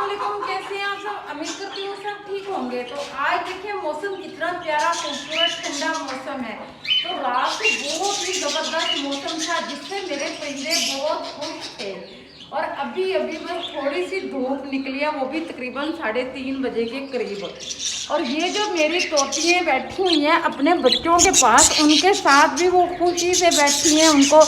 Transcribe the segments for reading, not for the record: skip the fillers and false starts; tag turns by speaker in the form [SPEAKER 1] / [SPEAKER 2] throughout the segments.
[SPEAKER 1] अस्सलामुअलैकुम, कैसे हैं आप सब। उम्मीद करती हूँ सब ठीक होंगे। तो आज देखिए मौसम कितना प्यारा खूबसूरत ठंडा मौसम है। तो रात से बहुत ही ज़बरदस्त मौसम था जिससे मेरे परिंदे बहुत खुश थे। और अभी अभी बस थोड़ी सी धूप निकली है, वो भी तकरीबन 3:30 बजे के करीब। और ये जो मेरी तोतियाँ बैठी हुई हैं अपने बच्चों के पास, उनके साथ भी वो खुशी से बैठी हैं। उनको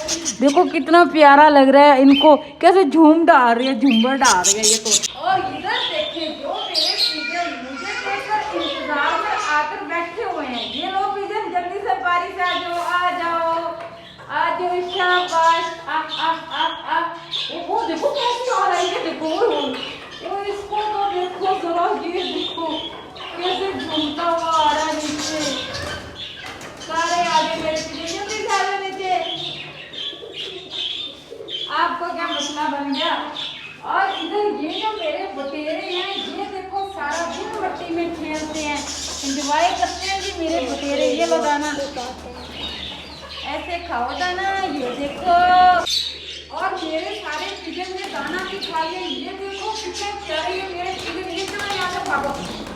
[SPEAKER 1] देखो कितना प्यारा लग रहा है, इनको कैसे झूम डाल रही है, झूमर डाल रही है ये तो। और इधर देखिए जो मेरे पिजन मुझे देखकर इंतजार में आकर बैठे हुए हैं। ये लो पिजन, जल्दी से बारी से आ जाओ, आ जाओ, आ जाओ, शाबाश। वो देखो कैसे आ रही है, देखो वो इसको तो देखो जरा, ये देखो कैसे झूमता हुआ आ रहा है नीचे। सारे आगे मेरे पिजन, जल्दी से आ जाओ नीचे। आपको क्या मसला बन गया। और इधर ये जो मेरे बटेरे हैं, ये देखो सारा दिन मट्टी में खेलते हैं, एंजॉय करते हैं जी मेरे बटेरे। ये लो दाना, ऐसे खाओ दाना, ये देखो। और मेरे सारे पिजन ने दाना भी खा लिया। ये देखो कितने प्यारे हैं मेरे पिजन। ये चलो यहाँ से भागो।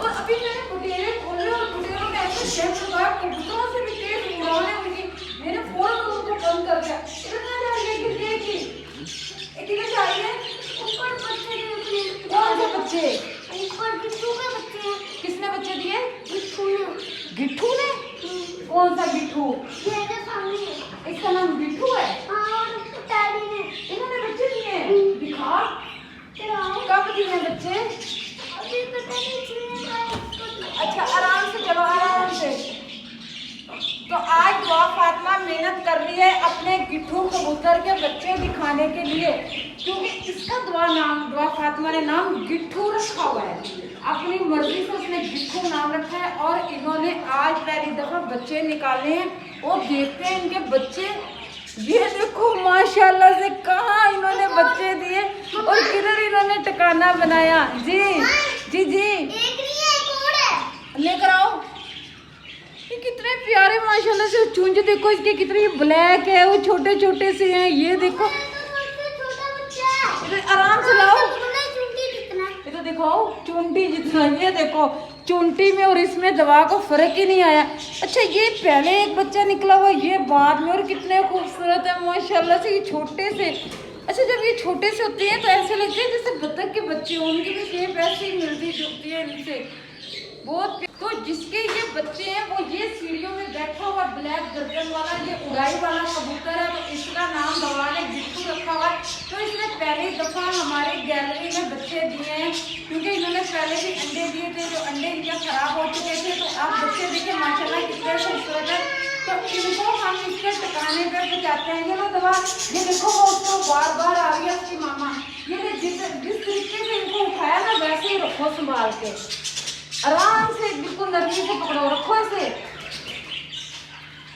[SPEAKER 1] और अभी मैंने बटेरे खोले और बटेरों में ऐसे शेप लगाया, कबूतरों से भी तेज उड़ाने उनकी। मैंने फौरन उनको बंद कर दिया। इधर ना जाइए, गिर जाएगी। किधर जा रही है? ऊपर बच्चे दिए। कौन से बच्चे? ऊपर गिट्टू के बच्चे। किसने बच्चे दिए? गिट्टू ने। गिट्टू ने? कौन सा गिट्टू? ये जो सामने है, इसका नाम गिट्टू है। हाँ, डैडी ने। इन्होंने बच्चे दिए। दिखा। कब दिए बच्चे? अभी पता नहीं। अच्छा आराम से चलो, आराम से। तो आज दुआ फातिमा मेहनत कर रही है अपने गिट्ठू कबूतर के बच्चे दिखाने के लिए, क्योंकि इसका दुआ फातिमा ने नाम गिट्ठू रखा हुआ है। अपनी मर्जी से उसने गिट्ठू नाम रखा है। और इन्होंने आज पहली दफा बच्चे निकाले हैं और देखते हैं इनके बच्चे। ये देखो माशाल्लाह से कहाँ इन्होंने बच्चे दिए और किधर इन्होंने ठिकाना बनाया। जी जी जी, लेकर आओ। ये कितने प्यारे माशाल्लाह से चुंज देखो इसके, कितने ब्लैक है, वो छोटे छोटे से हैं। ये देखो आराम से लाओ, ये तो दिखाओ चुंटी जितना। ये देखो चुंटी में और इसमें दवा को फर्क ही नहीं आया। अच्छा ये पहले एक बच्चा निकला हुआ, ये बाद में, और कितने खूबसूरत है माशाल्लाह से ये छोटे से। अच्छा जब ये छोटे से होते हैं तो ऐसे लगते हैं जैसे बतख के बच्चे हों, उनकी भी शेप ऐसे ही मिलती जुलती है इनसे बहुत। तो जिसके ये बच्चे हैं वो ये सीढ़ियों में बैठा हुआ ब्लैक गर्दन वाला ये उड़ाई वाला कबूतर है। तो इसका नाम भगवान ने गिट्टू रखा हुआ है। तो इसने पहली दफा हमारे गैलरी में बच्चे दिए हैं, क्योंकि इन्होंने पहले भी अंडे दिए थे, जो अंडे इनके खराब हो चुके थे। तो आप बच्चे देखिए माशाल्लाह कितने खूबसूरत है। तो इनको हम इसके ठिकाने पर पहुँचाते हैं। ये लो दवा, ये देखो वो उसको बार बार आ रही है उसकी मामा। ये जिस तरीके से इनको उठाया ना वैसे ही रखो संभाल के, आराम से बिल्कुल नरमी से पकड़ो, रखो ऐसे।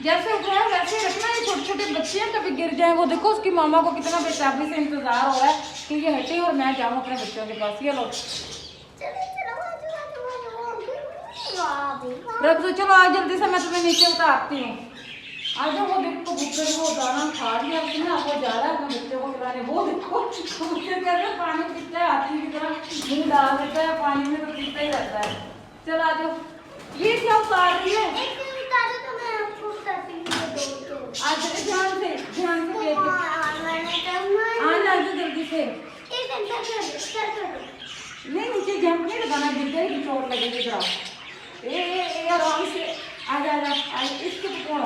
[SPEAKER 1] जैसे उठाया वैसे ही रखना। ये छोटे छोटे बच्चे हैं, कभी गिर जाए। वो देखो उसकी मामा को कितना बेताबी से इंतजार हो रहा है कि ये हटे और मैं जाऊँ अपने बच्चों के पास। ये लो रख दो, चलो आज जल्दी से, मैं तुम्हें नीचे उतारती हूँ। आ जाओ। वो देखो कबूतर वो दाना खा लिया उसने, अब वो जा रहा है अपने बच्चों को खिलाने। वो देखो कबूतर कैसे पानी पीता है, हाथी की तरह मुँह डाल देता है पानी में, तो पीता ही रहता है। चल आ जाओ। ये क्या उतार रही है? आज ध्यान से आना जल्दी से। नहीं नीचे जंप नहीं लगाना, गिर जाएगी, चोट लगेगी। जरा ए आराम से आ जा, इसके पकड़।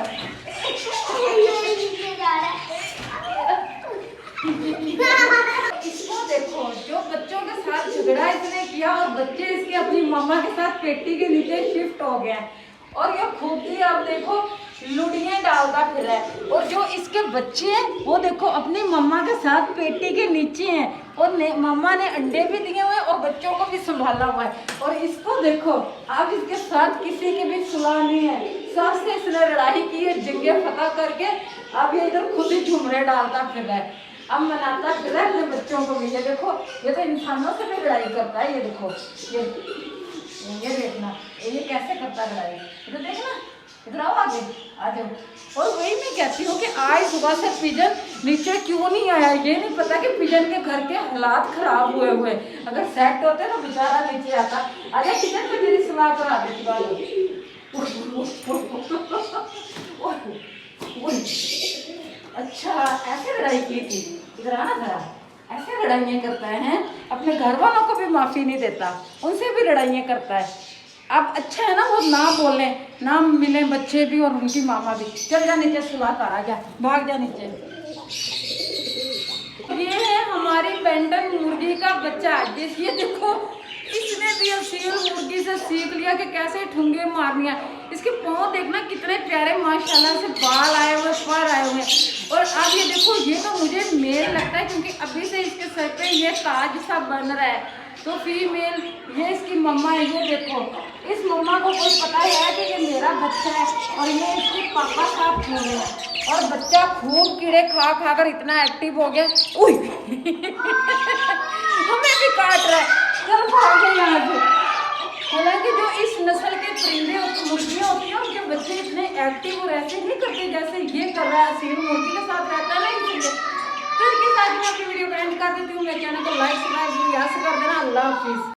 [SPEAKER 1] इसको देखो जो बच्चों के साथ झगड़ा इसने किया और बच्चे इसके अपनी मम्मा के साथ पेटी के नीचे शिफ्ट हो गए। और ये खुद ही अब देखो लुड़ियाँ डालता फिर है। और जो इसके बच्चे हैं वो देखो अपनी मम्मा के साथ पेटी के नीचे हैं। और मम्मा ने अंडे भी दिए हुए हैं और बच्चों को भी संभाला हुआ है। और इसको देखो अब इसके साथ किसी की भी सुलह नहीं है। सबसे इसने लड़ाई की है, जंगे फतह करके अब ये इधर खुद ही झुमरे डालता फिर है, अब मनाता फिर है अपने बच्चों को भी। ये देखो ये तो इंसानों से भी लड़ाई करता है। ये देखो ये देखना ये कैसे करता है लड़ाई। ये देखना इधर आओ आगे, आ जाओ। और वही मैं कहती हूँ कि आज सुबह से पिजन नीचे क्यों नहीं आया, ये नहीं पता कि पिजन के घर के हालात खराब हुए हुए। अगर सेट होते ना बेचारा नीचे आता। अरे पिजन को तेरी सलाह करा देती बात। अच्छा ऐसे लड़ाई की थी, इधर आना जरा। ऐसे लड़ाइयाँ करता है, अपने घर वालों को भी माफ़ी नहीं देता, उनसे भी लड़ाइयाँ करता है। अब अच्छा है ना वो ना बोले, ना मिले बच्चे भी और उनकी मामा भी। चल जा नीचे, सुला कर आ जा, भाग जा नीचे। ये है हमारी पेंडन मुर्गी का बच्चा, जिस ये देखो इसने भी असील मुर्गी से सीख लिया कि कैसे ठुंगे मारनी है। इसके पाँव देखना कितने प्यारे माशाल्लाह से बाल आए हुए, फर आए हुए। और अब ये देखो, ये तो मुझे मेल लगता है क्योंकि अभी से इसके सर पे ये ताज सा बन रहा है। तो फीमेल ये इसकी मम्मा है। ये देखो इस मम्मा को कोई पता है कि ये मेरा बच्चा है और ये इसके पापा साथ खो रहे हैं। और बच्चा खूब कीड़े खा खा कर इतना एक्टिव हो गया। उई हमें भी काट रहा है, चल भाग गए यहाँ से। हालांकि जो इस नस्ल के परिंदे और मुर्गियाँ होती हैं उनके बच्चे इतने एक्टिव और ऐसे नहीं करते जैसे ये कर रहा है। असील मुर्गी के साथ रहता है ना, इसलिए। तो इसके साथ मैं अपनी वीडियो को एंड कर देती हूँ। मेरे चैनल को लाइक सब्सक्राइब कर देना। अल्लाह हाफिज़।